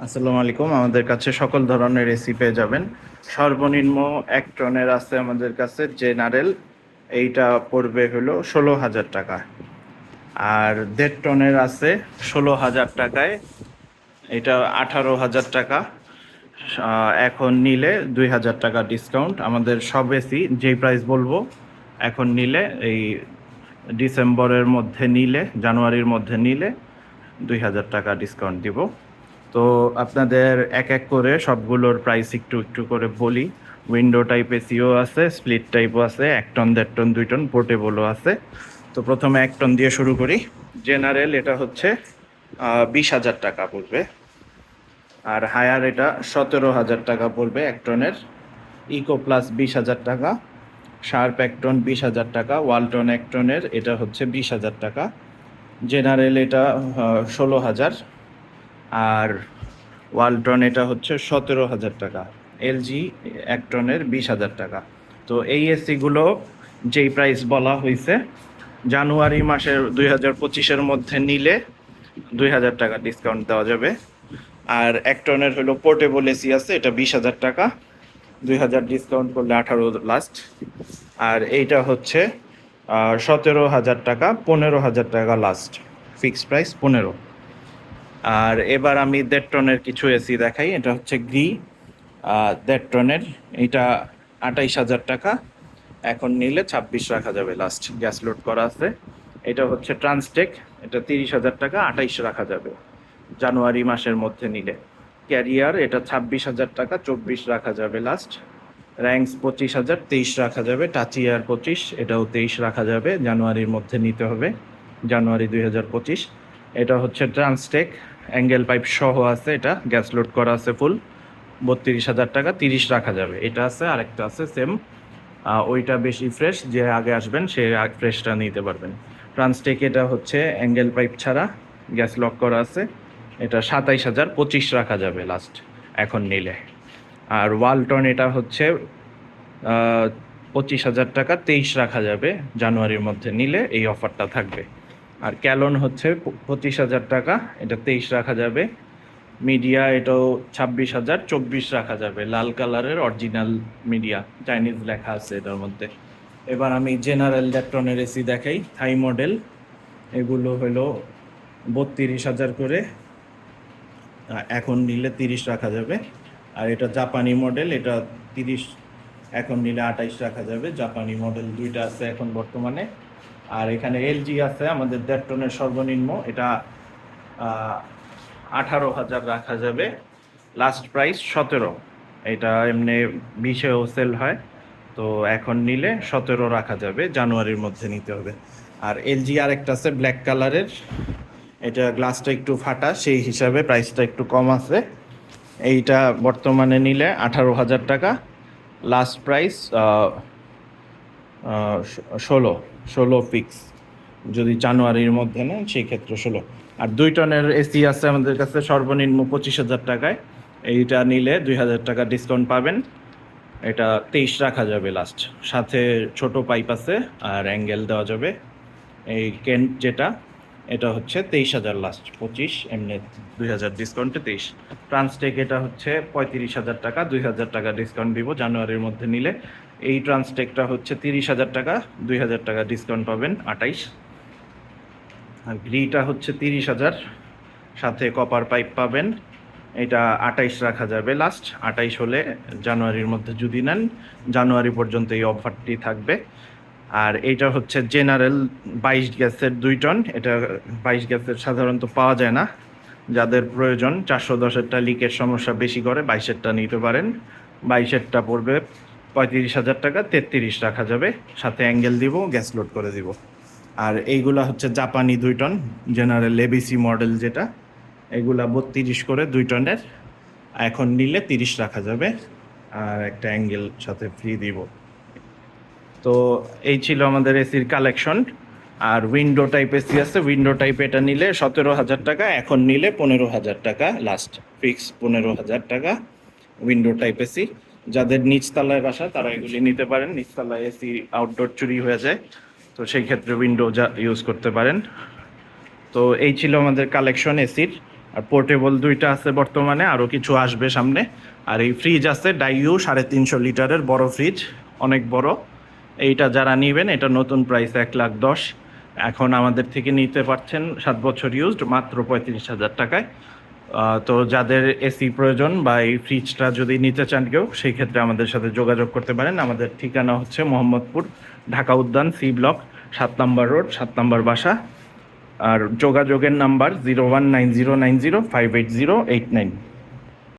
আসসালামু আলাইকুম। আমাদের কাছে সকল ধরনের এসি পেয়ে যাবেন। সর্বনিম্ন 1 টনের আছে আমাদের কাছে জেনারেল, এইটা পড়বে হলো 16,000 টাকা। আর 1.5 টনের আছে 16,000 টাকায়, এটা 18,000 টাকা। এখন নিলে 2,000 টাকা ডিসকাউন্ট। আমাদের সব এসি যেই প্রাইস বলবো এখন নিলে, এই ডিসেম্বরের মধ্যে নিলে, জানুয়ারির মধ্যে নিলে 2,000 টাকা ডিসকাউন্ট দিব। তো আপনাদের এক এক করে সবগুলোর প্রাইস একটু একটু করে বলি। উইন্ডো টাইপ এসিও আছে, স্প্লিট টাইপও আছে, 1 টন, 1.5 টন, 2 টন, পোর্টেবলও আছে। তো প্রথমে 1 টন দিয়ে শুরু করি। জেনারেল এটা হচ্ছে 20,000 টাকা পড়বে। আর হায়ার এটা 17,000 টাকা পড়বে 1 টনের। ইকো প্লাস 20,000 টাকা। শার্প 1 টন 20,000 টাকা। ওয়ালটন 1 টনের এটা হচ্ছে 20,000 টাকা। জেনারেল এটা 16,000। আর ওয়ালটন এটা হচ্ছে 17,000 টাকা। এলজি 1 টনের 20,000 টাকা। তো এই এসিগুলো যেই প্রাইস বলা হয়েছে, জানুয়ারি মাসের 2025-এর মধ্যে নিলে 2,000 টাকা ডিসকাউন্ট দেওয়া যাবে। আর 1 টনের হলো পোর্টেবল এসি আছে, এটা 20,000 টাকা। 2,000 ডিসকাউন্ট করলে 18 লাস্ট। আর এইটা হচ্ছে 17,000 টাকা, 15,000 টাকা লাস্ট। Fixed price 15। আর এবার আমি 1.5 টনের কিছু এসি দেখাই। এটা হচ্ছে গ্রি 1.5 টনের, এটা 28,000 টাকা। এখন নিলে 26 রাখা যাবে লাস্ট, গ্যাস লোড করা আছে। এটা হচ্ছে ট্রান্সটেক, এটা 30,000 টাকা, 28 রাখা যাবে জানুয়ারি মাসের মধ্যে নিলে। ক্যারিয়ার এটা 26,000 টাকা, 24 রাখা যাবে লাস্ট। র্যাঙ্কস 25,000, 23 রাখা যাবে। টাচিয়ার 25, এটাও 23 রাখা যাবে, জানুয়ারির মধ্যে নিতে হবে, জানুয়ারি 2025। এটা হচ্ছে ট্রান্সটেক, অ্যাঙ্গেল পাইপ সহ আছে, এটা গ্যাস লোড করা আছে ফুল, 32,000 টাকা, 30 রাখা যাবে। এটা আছে, আরেকটা আছে সেম, ওইটা বেশি ফ্রেশ, যে আগে আসবেন সে ফ্রেশটা নিতে পারবেন। ট্রান্সটেক এটা হচ্ছে অ্যাঙ্গেল পাইপ ছাড়া, গ্যাস লক করা আছে, এটা 27,000, 25 রাখা যাবে লাস্ট এখন নিলে। আর ওয়ালটন এটা হচ্ছে 25,000 টাকা, 23 রাখা যাবে জানুয়ারির মধ্যে নিলে, এই অফারটা থাকবে। আর ক্যালন হচ্ছে 25,000 টাকা, এটা 23 রাখা যাবে। মিডিয়া এটাও 26,000, 24 রাখা যাবে, লাল কালারের অরিজিনাল মিডিয়া, চাইনিজ লেখা আছে এটার মধ্যে। এবার আমি জেনারেল ল্যাপটনের এসি দেখাই, থাই মডেল। এগুলো হলো 32,000 করে, এখন নিলে 30 রাখা যাবে। আর এটা জাপানি মডেল, এটা 30, এখন নিলে 28 রাখা যাবে। জাপানি মডেল দুইটা আছে এখন বর্তমানে। আর এখানে এলজি আছে আমাদের 1.5 টনের সর্বনিম্ন, এটা 18,000 রাখা যাবে, লাস্ট প্রাইস 17। এটা এমনি 20-এও সেল হয়, তো এখন নিলে 17 রাখা যাবে, জানুয়ারির মধ্যে নিতে হবে। আর এলজি আরেকটা আছে ব্ল্যাক কালারের, এটা গ্লাসটা একটু ফাটা, সেই হিসাবে প্রাইসটা একটু কম আছে। এইটা বর্তমানে নিলে 18,000 টাকা, লাস্ট প্রাইস 16 ফিক্স। যদি জানুয়ারির মধ্যে নেন সেই ক্ষেত্রে 16। আর 2 টনের এসি আছে আমাদের কাছে সর্বনিম্ন 25,000 টাকায়, এইটা নিলে 2,000 টাকা ডিসকাউন্ট পাবেন, এটা 23 রাখা যাবে লাস্ট। সাথে ছোট পাইপ আছে আর অ্যাঙ্গেল দেওয়া যাবে। এই কেন্ট যেটা, এটা হচ্ছে 23,000 লাস্ট, 25 এমনি 2,000 ডিসকাউন্টে 23। ট্রান্সটেক এটা হচ্ছে 35,000 টাকা, 2,000 টাকা ডিসকাউন্ট দিব জানুয়ারির মধ্যে নিলে। এই ট্রান্সটেকটা হচ্ছে 30,000 টাকা, 2,000 টাকা ডিসকাউন্ট পাবেন, 28। আর গ্রিটা হচ্ছে 30,000, সাথে কপার পাইপ পাবেন, এটা 28 রাখা যাবে লাস্ট। 28 হলে জানুয়ারির মধ্যে যদি নেন, জানুয়ারি পর্যন্ত এই অফারটি থাকবে। আর এইটা হচ্ছে জেনারেল 22 গ্যাসের 2 টন, এটা 22 গ্যাসের সাধারণত পাওয়া যায় না, যাদের প্রয়োজন 410-এরটা লিকের সমস্যা বেশি করে 22-এরটা নিতে পারেন। 22-এরটা পড়বে 35,000 টাকা, 33 রাখা যাবে, সাথে অ্যাঙ্গেল দিব, গ্যাস লোড করে দিব। আর এইগুলা হচ্ছে জাপানি 2 টন, জেনারেল এবিসি মডেল যেটা, এগুলা 32 করে 2 টনের, এখন নিলে 30 রাখা যাবে, আর একটা অ্যাঙ্গেল সাথে ফ্রি দিব। তো এই ছিল আমাদের এসির কালেকশন। আর উইন্ডো টাইপ এসি আছে, উইন্ডো টাইপ এটা নিলে 17,000 টাকা, এখন নিলে 15,000 টাকা লাস্ট, ফিক্স 15,000 টাকা উইন্ডো টাইপ এসি। যাদের নিচতলায় বাসা তারা এগুলি নিতে পারেন, নিচতলায় এসি আউটডোর চুরি হয়ে যায়, তো সেই ক্ষেত্রে উইন্ডো যা ইউজ করতে পারেন। তো এই ছিল আমাদের কালেকশন এসির। আর পোর্টেবল দুইটা আছে বর্তমানে, আরও কিছু আসবে সামনে। আর এই ফ্রিজ আছে ডাইউ 350 লিটারের বড় ফ্রিজ, অনেক বড়। এইটা যারা নেবেন, এটা নতুন প্রাইস 1,10,000। এখন আমাদের থেকে নিতে পারছেন 7 বছর ইউজড মাত্র 35,000 টাকায়। তো যাদের এসি প্রয়োজন বা এই ফ্রিজটা যদি নিতে চান কেউ, সেই ক্ষেত্রে আমাদের সাথে যোগাযোগ করতে পারেন। আমাদের ঠিকানা হচ্ছে মোহাম্মদপুর, ঢাকা উদ্যান, সি ব্লক, 7 নম্বর রোড, 7 নম্বর বাসা। আর যোগাযোগের নাম্বার 019090580889।